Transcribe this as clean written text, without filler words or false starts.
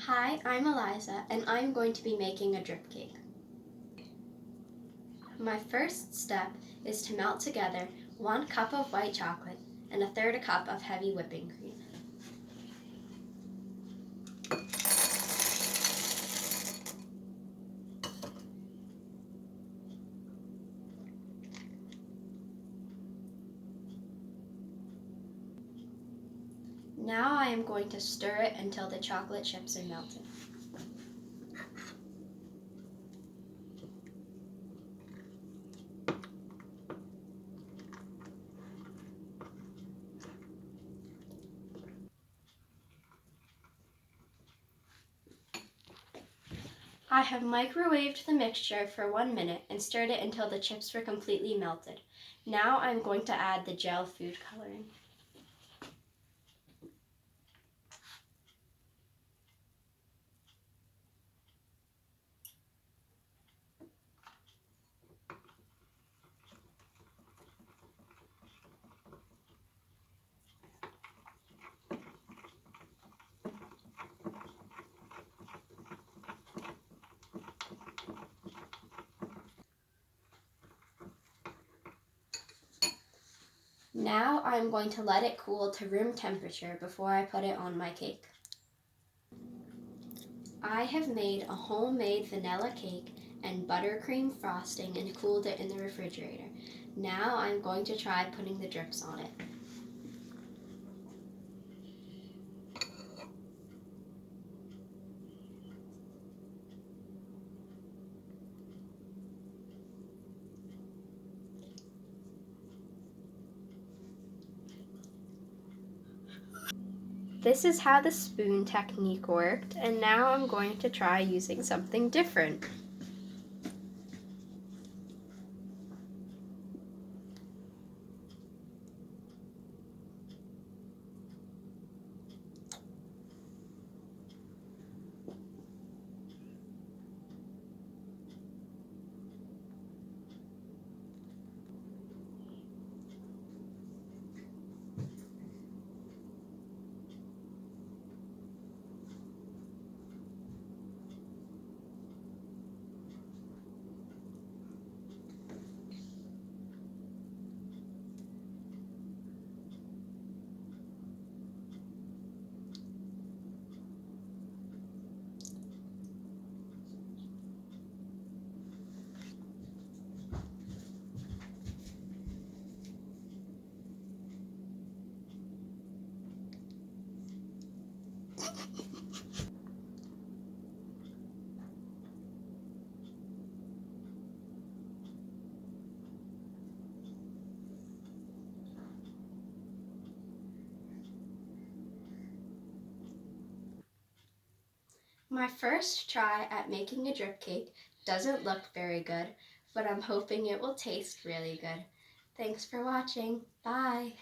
Hi, I'm Aliza, and I'm going to be making a drip cake. My first step is to melt together 1 cup of white chocolate and 1/3 cup of heavy whipping cream. Now I am going to stir it until the chocolate chips are melted. I have microwaved the mixture for 1 minute and stirred it until the chips were completely melted. Now I'm going to add the gel food coloring. Now I'm going to let it cool to room temperature before I put it on my cake. I have made a homemade vanilla cake and buttercream frosting and cooled it in the refrigerator. Now I'm going to try putting the drips on it. This is how the spoon technique worked, and now I'm going to try using something different. My first try at making a drip cake doesn't look very good, but I'm hoping it will taste really good. Thanks for watching. Bye!